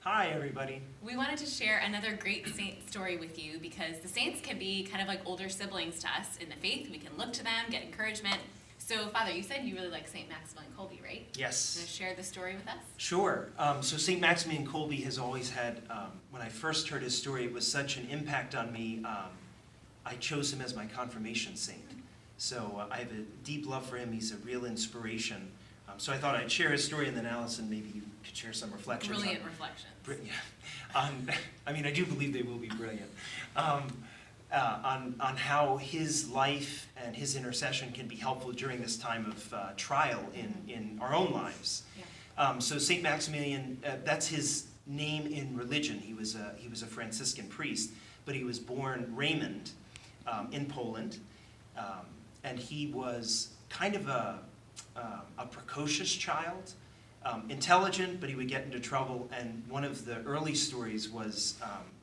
Hi, everybody. We wanted to share another great saint story with you because the saints can be kind of like older siblings to us in the faith. We can look to them, get encouragement. So, Father, you said you really like St. Maximilian Kolbe, right? Yes. Want to share the story with us? Sure. So St. Maximilian Kolbe has always had, when I first heard his story, it was such an impact on me. I chose him as my confirmation saint. So I have a deep love for him. He's a real inspiration. So I thought I'd share his story, and then Allison, maybe you could share some reflections. Brilliant reflections. I mean, I do believe they will be brilliant. On how his life and his intercession can be helpful during this time of trial in our own lives. Yeah. So St. Maximilian, that's his name in religion. He was a Franciscan priest, but he was born Raymond in Poland, and he was kind of a precocious child. Intelligent, but he would get into trouble, and one of the early stories was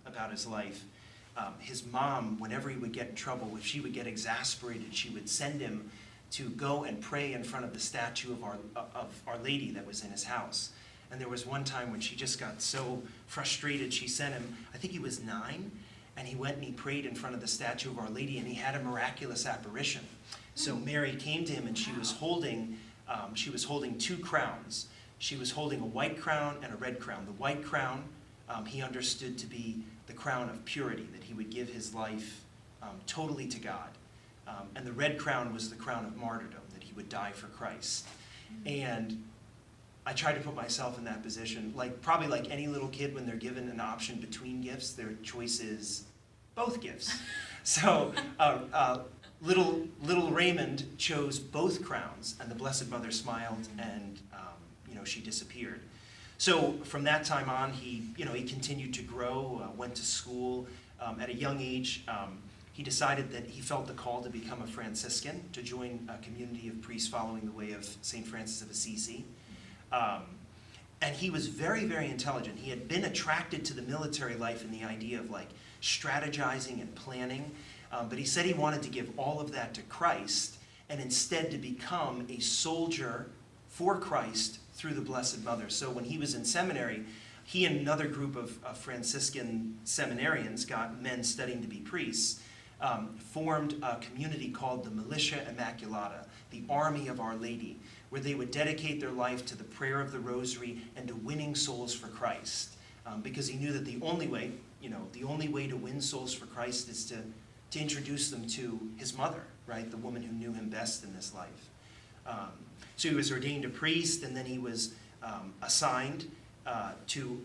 about his life. His mom, whenever he would get in trouble, if she would get exasperated, she would send him to go and pray in front of the statue of Our Lady that was in his house. And there was one time when she just got so frustrated, she sent him, I think he was 9, and he went and he prayed in front of the statue of Our Lady, and he had a miraculous apparition. So Mary came to him, and she was holding 2 crowns. She was holding a white crown and a red crown. The white crown he understood to be the crown of purity, that he would give his life totally to God. And the red crown was the crown of martyrdom, that he would die for Christ. And I tried to put myself in that position, probably like any little kid when they're given an option between gifts, their choice is both gifts. So little Raymond chose both crowns, and the Blessed Mother smiled, and she disappeared. So from that time on, he continued to grow, went to school. At a young age, he decided that he felt the call to become a Franciscan, to join a community of priests following the way of St. Francis of Assisi. And he was very, very intelligent. He had been attracted to the military life and the idea of strategizing and planning. But he said he wanted to give all of that to Christ, and instead to become a soldier for Christ through the Blessed Mother. So when he was in seminary, he and another group of Franciscan seminarians, men studying to be priests, formed a community called the Militia Immaculata, the Army of Our Lady, where they would dedicate their life to the prayer of the Rosary and to winning souls for Christ. Because he knew that the only way to win souls for Christ is to introduce them to his mother, right? The woman who knew him best in this life. So he was ordained a priest, and then he was assigned to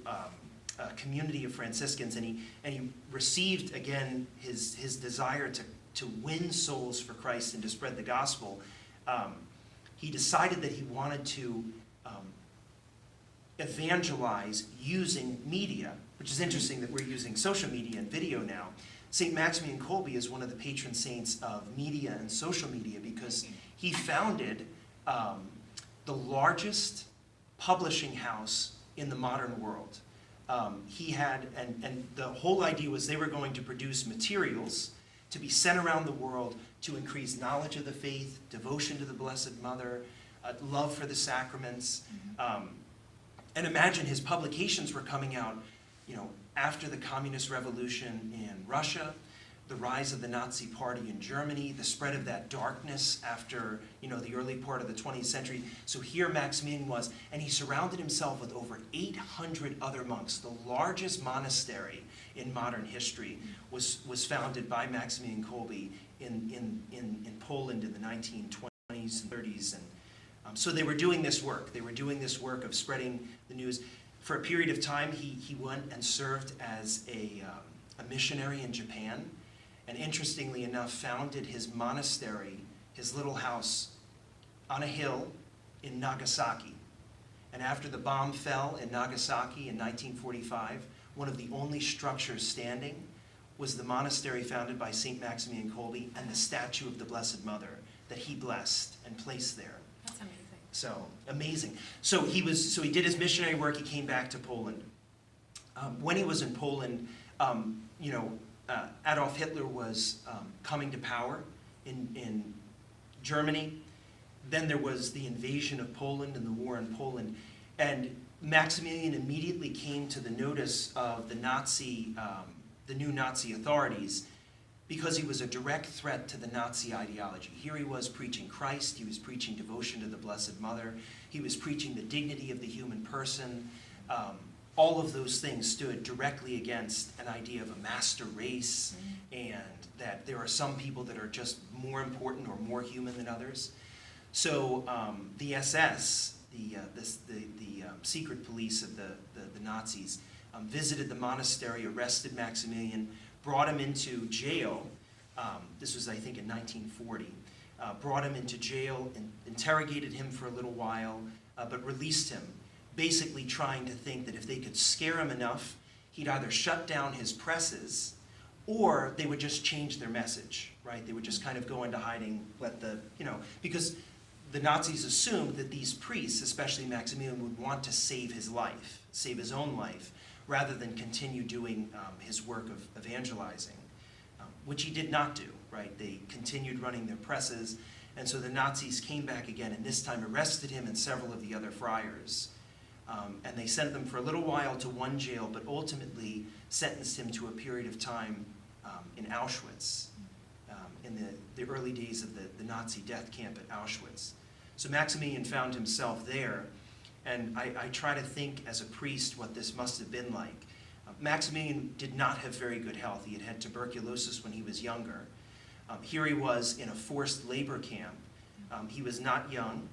a community of Franciscans, and he received again his desire to win souls for Christ and to spread the gospel. He decided that he wanted to evangelize using media, which is interesting that we're using social media and video now. St. Maximilian Kolbe is one of the patron saints of media and social media because he founded the largest publishing house in the modern world. He had, and the whole idea was they were going to produce materials to be sent around the world to increase knowledge of the faith, devotion to the Blessed Mother, love for the sacraments. And imagine his publications were coming out, after the Communist Revolution in Russia, the rise of the Nazi Party in Germany, the spread of that darkness after, the early part of the 20th century. So here Maximilian was, and he surrounded himself with over 800 other monks. The largest monastery in modern history was founded by Maximilian Kolbe in Poland in the 1920s and 30s. And so they were doing this work. They were doing this work of spreading the news. For a period of time, he went and served as a missionary in Japan, and interestingly enough, founded his monastery, his little house, on a hill in Nagasaki. And after the bomb fell in Nagasaki in 1945, one of the only structures standing was the monastery founded by St. Maximilian Kolbe and the statue of the Blessed Mother that he blessed and placed there. That's amazing. So, amazing. So he did his missionary work. He came back to Poland. When he was in Poland, Adolf Hitler was coming to power in Germany. Then there was the invasion of Poland and the war in Poland. And Maximilian immediately came to the notice of the new Nazi authorities because he was a direct threat to the Nazi ideology. Here he was preaching Christ, he was preaching devotion to the Blessed Mother, he was preaching the dignity of the human person. All of those things stood directly against an idea of a master race, and that there are some people that are just more important or more human than others. So the SS, the secret police of the Nazis, visited the monastery, arrested Maximilian, brought him into jail. This was, I think, in 1940. Brought him into jail, interrogated him for a little while, but released him, basically trying to think that if they could scare him enough, he'd either shut down his presses or they would just change their message, right? They would just kind of go into hiding, because the Nazis assumed that these priests, especially Maximilian, would want to save his life, save his own life, rather than continue doing his work of evangelizing, which he did not do, right? They continued running their presses, and so the Nazis came back again, and this time arrested him and several of the other friars. And they sent them for a little while to one jail, but ultimately sentenced him to a period of time in Auschwitz, in the early days of the Nazi death camp at Auschwitz. So Maximilian found himself there, and I try to think as a priest what this must have been like. Maximilian did not have very good health. He had had tuberculosis when he was younger. Here he was in a forced labor camp. He was not young.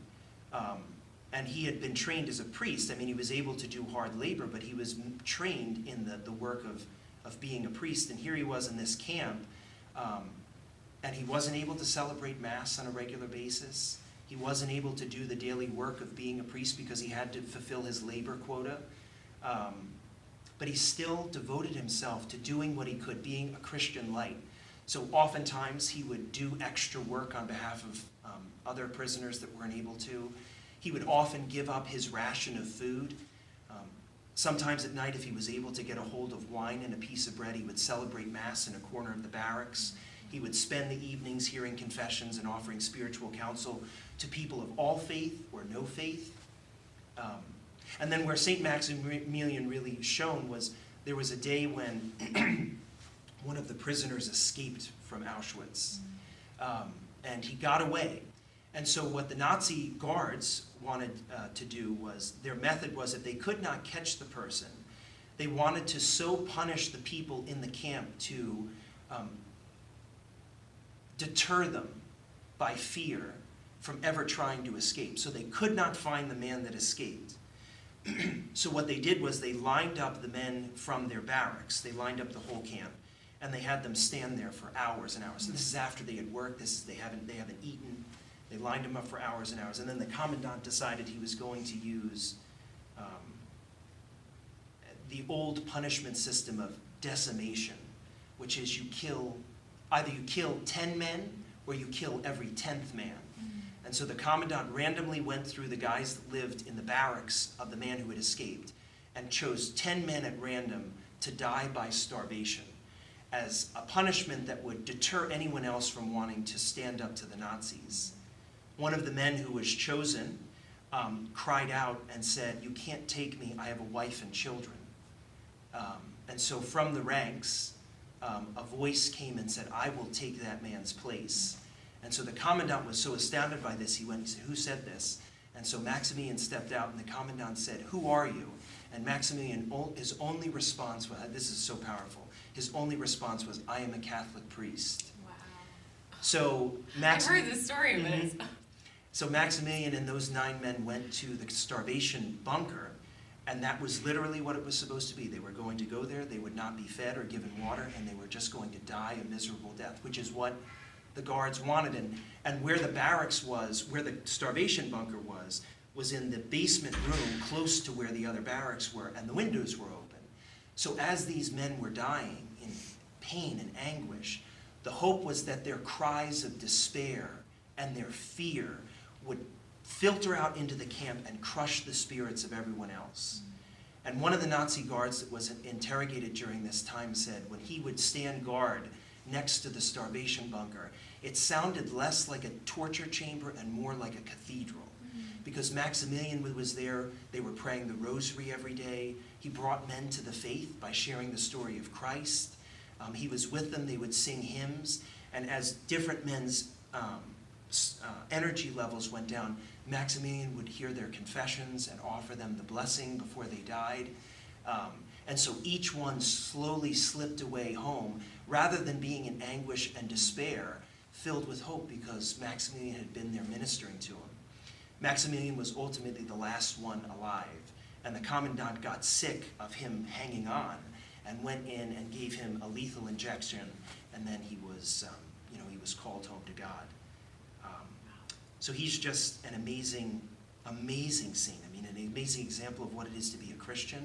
And he had been trained as a priest. I mean, he was able to do hard labor, but he was trained in the work of being a priest. And here he was in this camp, and he wasn't able to celebrate Mass on a regular basis. He wasn't able to do the daily work of being a priest because he had to fulfill his labor quota. But he still devoted himself to doing what he could, being a Christian light. So oftentimes he would do extra work on behalf of other prisoners that weren't able to. He would often give up his ration of food. Sometimes at night, if he was able to get a hold of wine and a piece of bread, he would celebrate Mass in a corner of the barracks. He would spend the evenings hearing confessions and offering spiritual counsel to people of all faith or no faith. And then where St. Maximilian really shone was there was a day when one of the prisoners escaped from Auschwitz, and he got away. And so what the Nazi guards wanted to do was, their method was if they could not catch the person, they wanted to so punish the people in the camp to deter them by fear from ever trying to escape. So they could not find the man that escaped. So what they did was they lined up the men from their barracks. They lined up the whole camp, and they had them stand there for hours and hours. So this is after they had worked. They haven't eaten. They lined him up for hours and hours, and then the commandant decided he was going to use the old punishment system of decimation, which is either you kill 10 men or you kill every 10th man. And so the commandant randomly went through the guys that lived in the barracks of the man who had escaped and chose 10 men at random to die by starvation as a punishment that would deter anyone else from wanting to stand up to the Nazis. One of the men who was chosen cried out and said, "You can't take me, I have a wife and children." And so from the ranks, a voice came and said, "I will take that man's place." And so the commandant was so astounded by this, he went and said, "Who said this?" And so Maximilian stepped out, and the commandant said, "Who are you?" And Maximilian, his only response was, this is so powerful, his only response was, "I am a Catholic priest." Wow. So I've heard this story, but it's... So Maximilian and those 9 men went to the starvation bunker, and that was literally what it was supposed to be. They were going to go there, they would not be fed or given water, and they were just going to die a miserable death, which is what the guards wanted. And where the barracks was, where the starvation bunker was in the basement room close to where the other barracks were, and the windows were open. So as these men were dying in pain and anguish, the hope was that their cries of despair and their fear would filter out into the camp and crush the spirits of everyone else. And one of the Nazi guards that was interrogated during this time said when he would stand guard next to the starvation bunker, it sounded less like a torture chamber and more like a cathedral. Because Maximilian was there, they were praying the rosary every day. He brought men to the faith by sharing the story of Christ. He was with them, they would sing hymns, and as different men's energy levels went down, Maximilian would hear their confessions and offer them the blessing before they died. And so each one slowly slipped away home, rather than being in anguish and despair, filled with hope because Maximilian had been there ministering to him. Maximilian was ultimately the last one alive, and the commandant got sick of him hanging on and went in and gave him a lethal injection, and then he was called home to God. So he's just an amazing, amazing saint. I mean, an amazing example of what it is to be a Christian.